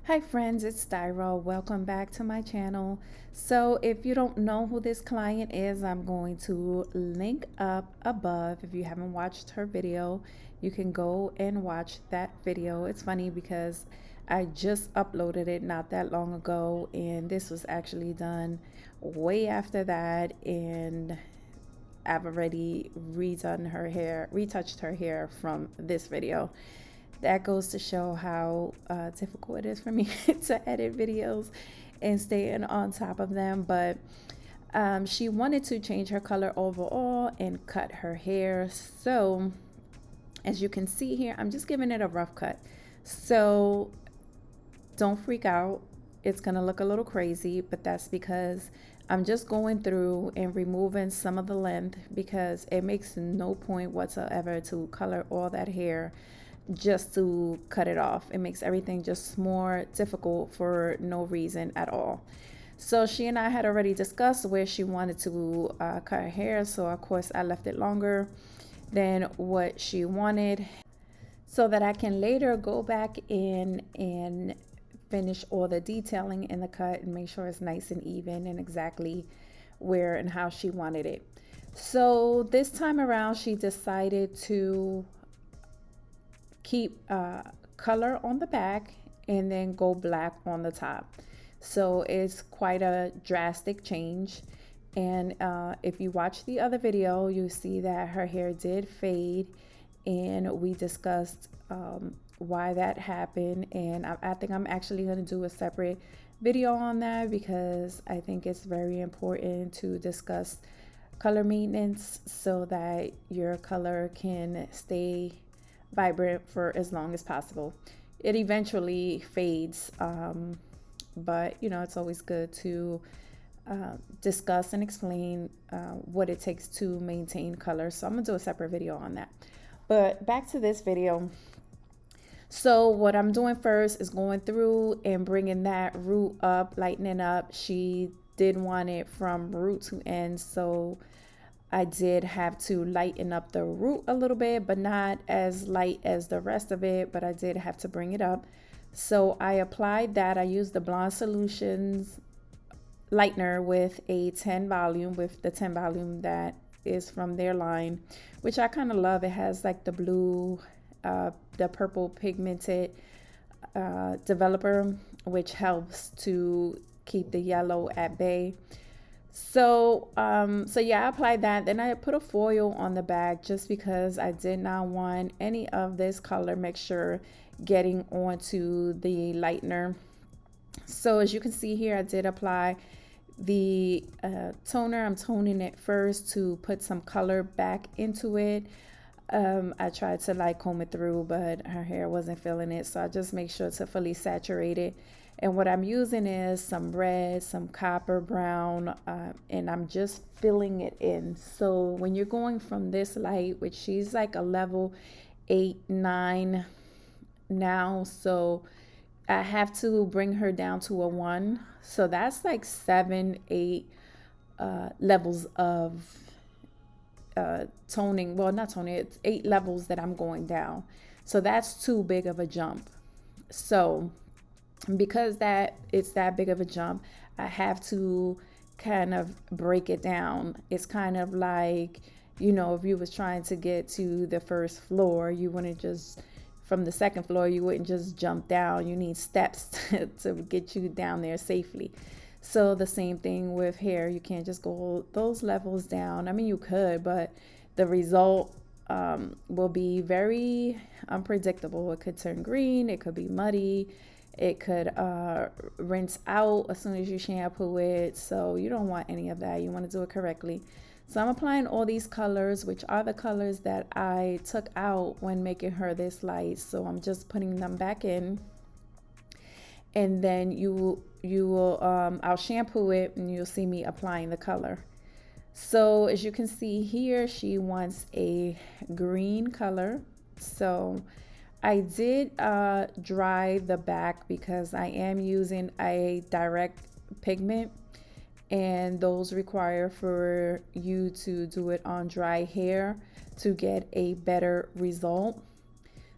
Hi friends, it's Daira. Welcome back to my channel. So if you don't know who this client is, I'm going to link up above. If you haven't watched her video, you can go and watch that video. It's funny because I just uploaded it not that long ago, and this was actually done way after that, and I've already redone her hair, retouched her hair from this video. That goes to show how difficult it is for me to edit videos and staying on top of them. But she wanted to change her color overall and cut her hair. So as you can see here, I'm just giving it a rough cut. So don't freak out. It's gonna look a little crazy, but that's because I'm just going through and removing some of the length, because it makes no point whatsoever to color all that hair just to cut it off. It makes everything just more difficult for no reason at all. So she and I had already discussed where she wanted to cut her hair, so of course I left it longer than what she wanted so that I can later go back in and finish all the detailing in the cut and make sure it's nice and even and exactly where and how she wanted it. So this time around, she decided to keep color on the back and then go black on the top. So it's quite a drastic change. And if you watch the other video, you see that her hair did fade, and we discussed why that happened. And I think I'm actually going to do a separate video on that, because I think it's very important to discuss color maintenance so that your color can stay vibrant for as long as possible. It eventually fades, but you know, it's always good to discuss and explain what it takes to maintain color. So I'm gonna do a separate video on that. But back to this video. So what I'm doing first is going through and bringing that root up, lightening up. She did want it from root to end, so I did have to lighten up the root a little bit, but not as light as the rest of it, but I did have to bring it up. So I applied that. I used the Blonde Solutions lightener with a 10 volume, with the 10 volume that is from their line, which I kind of love. It has like the blue, the purple pigmented developer, which helps to keep the yellow at bay. So yeah, I applied that. Then I put a foil on the back just because I did not want any of this color mixture getting onto the lightener. So as you can see here, I did apply the toner. I'm toning it first to put some color back into it. I tried to like comb it through, but her hair wasn't feeling it, so I just make sure to fully saturate it. And what I'm using is some red, some copper brown, and I'm just filling it in. So when you're going from this light, which she's like a level 8, 9 now, so I have to bring her down to a 1. So that's like 7, 8 levels of toning. Well, not toning, it's 8 levels that I'm going down. So that's too big of a jump. So because that it's that big of a jump, I have to kind of break it down. It's kind of like, you know, if you was trying to get to the first floor, you wouldn't just, from the second floor, you wouldn't just jump down. You need steps to get you down there safely. So the same thing with hair. You can't just go those levels down. I mean, you could, but the result will be very unpredictable. It could turn green. It could be muddy. It could rinse out as soon as you shampoo it. So you don't want any of that. You want to do it correctly. So I'm applying all these colors, which are the colors that I took out when making her this light. So I'm just putting them back in. And then you will I'll shampoo it and you'll see me applying the color. So as you can see here, she wants a green color. So I did dry the back because I am using a direct pigment, and those require for you to do it on dry hair to get a better result.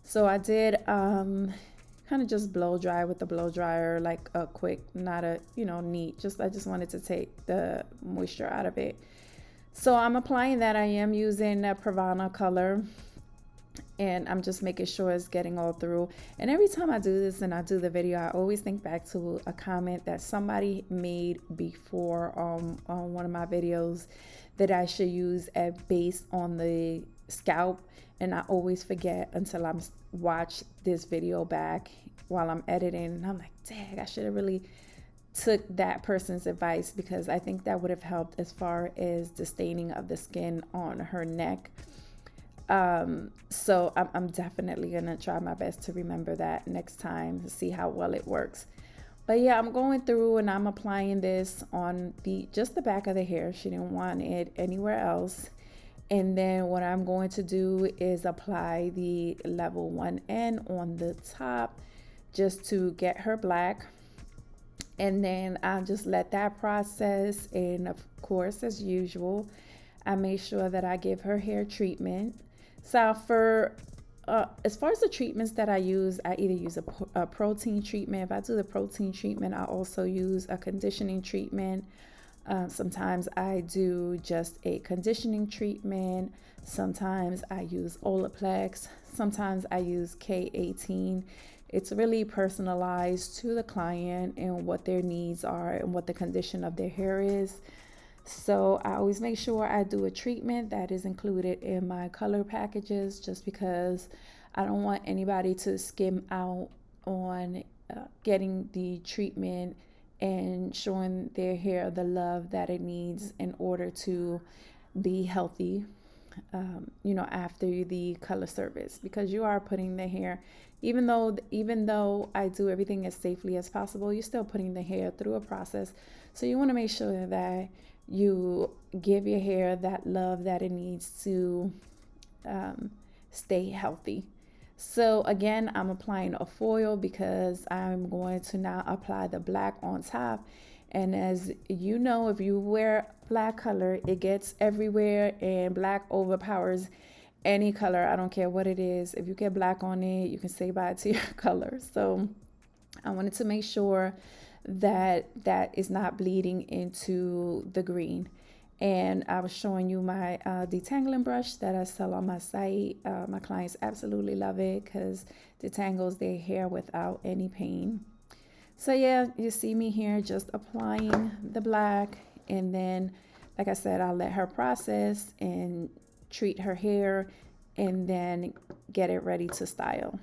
So I did kind kind of just blow dry with the blow dryer, like a quick, not a, you know, neat, just I just wanted to take the moisture out of it. So I'm applying that. I am using a Pravana color, and I'm just making sure it's getting all through. And every time I do this and I do the video, I always think back to a comment that somebody made before on one of my videos, that I should use a base on the scalp, and I always forget until I'm watch this video back while I'm editing, and I'm like, dang, I should have really took that person's advice, because I think that would have helped as far as the staining of the skin on her neck. So I'm definitely gonna try my best to remember that next time to see how well it works. But yeah, I'm going through and I'm applying this on just the back of the hair. She didn't want it anywhere else. And then what I'm going to do is apply the level 1N on the top just to get her black. And then I'll just let that process. And of course, as usual, I make sure that I give her hair treatment. So for as far as the treatments that I use, I either use a protein treatment. If I do the protein treatment, I also use a conditioning treatment. Sometimes I do just a conditioning treatment. Sometimes I use Olaplex. Sometimes I use K18. It's really personalized to the client and what their needs are and what the condition of their hair is. So I always make sure I do a treatment that is included in my color packages, just because I don't want anybody to skim out on getting the treatment and showing their hair the love that it needs in order to be healthy, you know, after the color service, because you are putting the hair, even though I do everything as safely as possible, you're still putting the hair through a process. So you want to make sure that you give your hair that love that it needs to stay healthy. So again, I'm applying a foil because I'm going to now apply the black on top. And as you know, if you wear black color, it gets everywhere, and black overpowers any color. I don't care what it is. If you get black on it, you can say bye to your color. So I wanted to make sure that that is not bleeding into the green. And I was showing you my detangling brush that I sell on my site. My clients absolutely love it because detangles their hair without any pain. So yeah, you see me here just applying the black, and then, like I said, I'll let her process and treat her hair and then get it ready to style.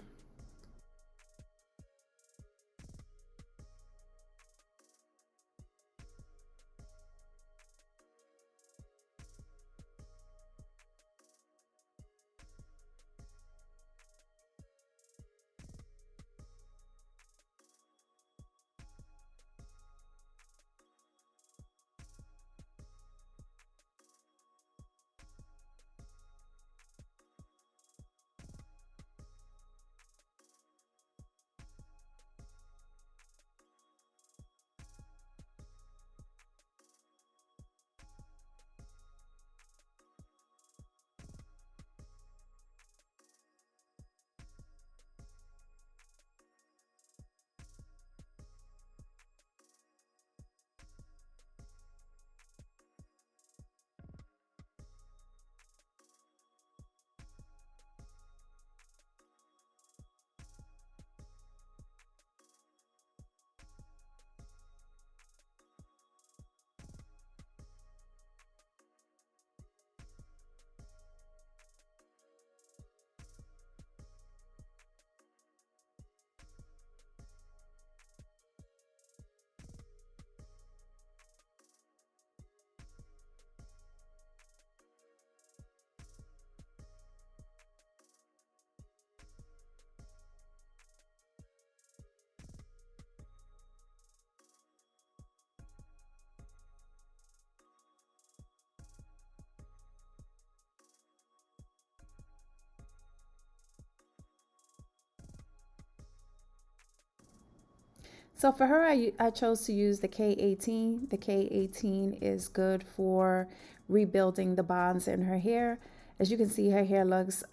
So for her, I chose to use the K18. The K18 is good for rebuilding the bonds in her hair. As you can see, her hair looks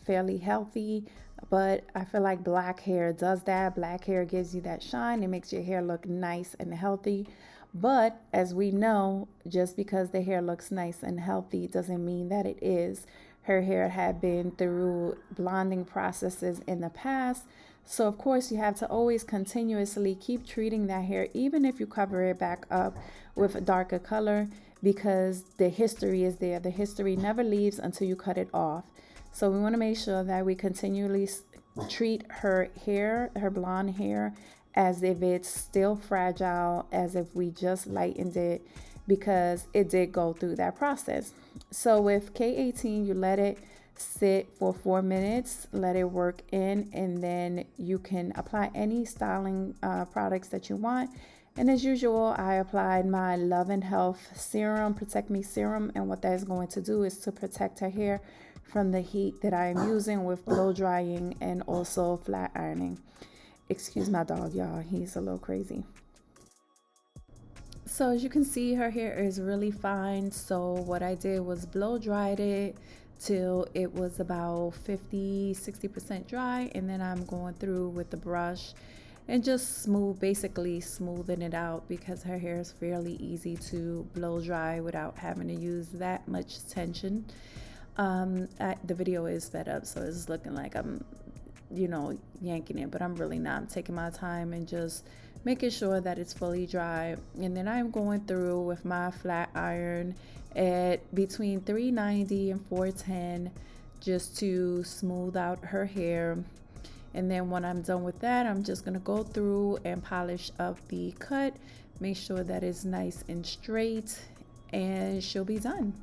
fairly healthy. but I feel like black hair does that. Black hair gives you that shine. It makes your hair look nice and healthy. But as we know, just because the hair looks nice and healthy doesn't mean that it is. Her hair had been through blonding processes in the past. So, of course, you have to always continuously keep treating that hair, even if you cover it back up with a darker color, because the history is there. The history never leaves until you cut it off. So we want to make sure that we continually treat her hair, her blonde hair, as if it's still fragile, as if we just lightened it, because it did go through that process. So with K18, you let it sit for 4 minutes, let it work in, and then you can apply any styling products that you want. And as usual, I applied my Love and Health Serum, Protect Me Serum, and what that is going to do is to protect her hair from the heat that I am using with blow drying and also flat ironing. Excuse my dog, y'all. He's a little crazy. So as you can see, her hair is really fine. So what I did was blow dried it till it was about 50-60% dry, and then I'm going through with the brush and just basically smoothing it out, because her hair is fairly easy to blow dry without having to use that much tension. The video is sped up, so it's looking like I'm, yanking it, but I'm really not. I'm taking my time and just making sure that it's fully dry. And then I'm going through with my flat iron at between 390 and 410 just to smooth out her hair. And then when I'm done with that, I'm just going to go through and polish up the cut, make sure that it's nice and straight, and she'll be done.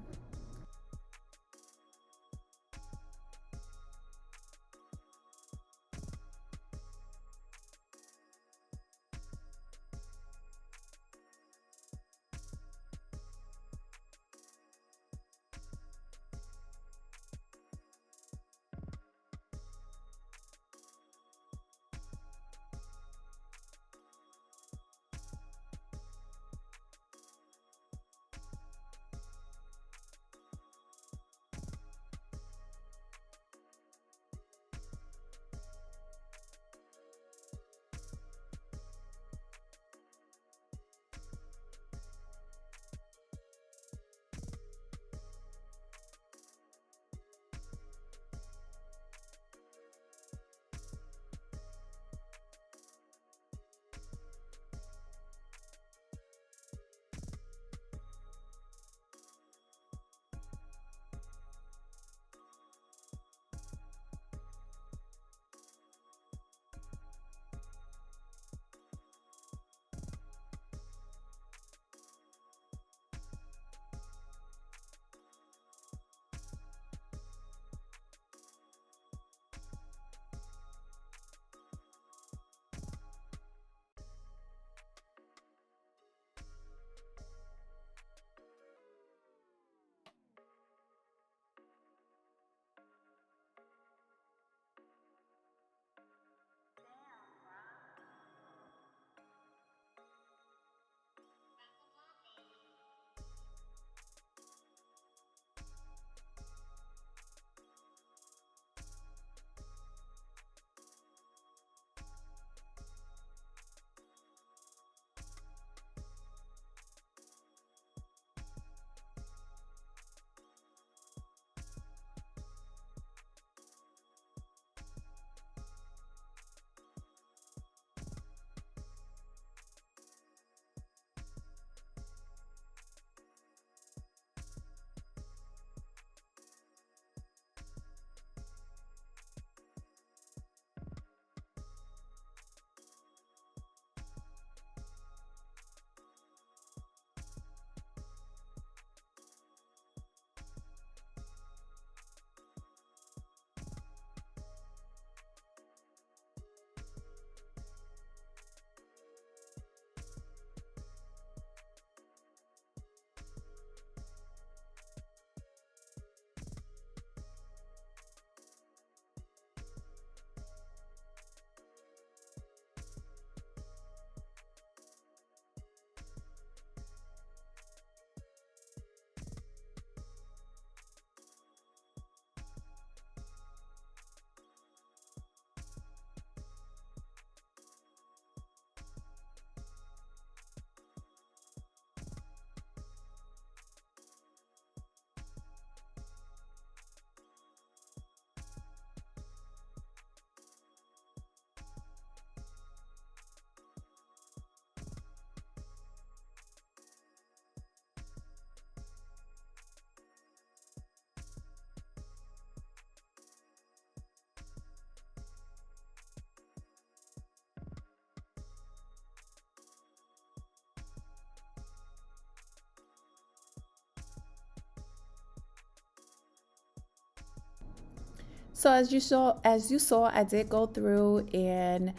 So as you saw, I did go through and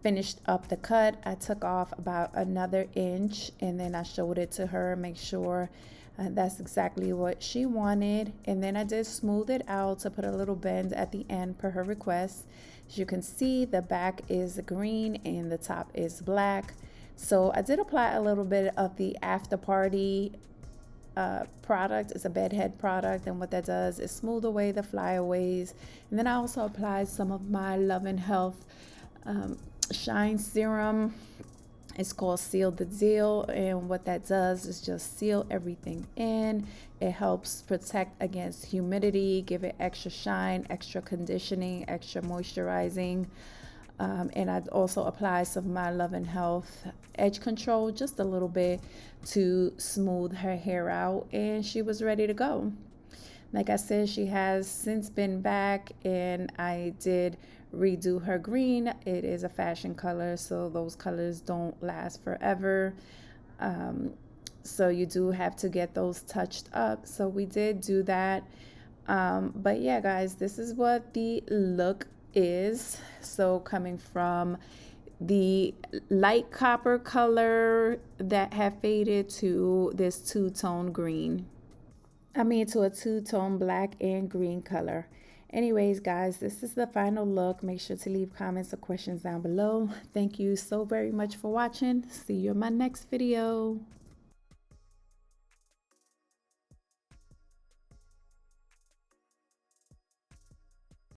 finished up the cut. I took off about another inch and then I showed it to her, make sure that's exactly what she wanted. And then I did smooth it out to put a little bend at the end per her request. As you can see, the back is green and the top is black. So I did apply a little bit of the After Party product. It's a bedhead product, and what that does is smooth away the flyaways. And then I also applied some of my Love and Health shine serum. It's called Seal the Deal, and what that does is just seal everything in. It helps protect against humidity, give it extra shine, extra conditioning, extra moisturizing. And I also apply some of my Love and Health edge control, just a little bit, to smooth her hair out, and she was ready to go. Like I said, she has since been back, and I did redo her green. It is a fashion color, so those colors don't last forever. So you do have to get those touched up. So we did do that. But yeah, guys, this is what the look is. So coming from the light copper color that have faded to this two-tone green. To a two-tone black and green color. Anyways, guys, this is the final look. Make sure to leave comments or questions down below. Thank you so very much for watching. See you in my next video.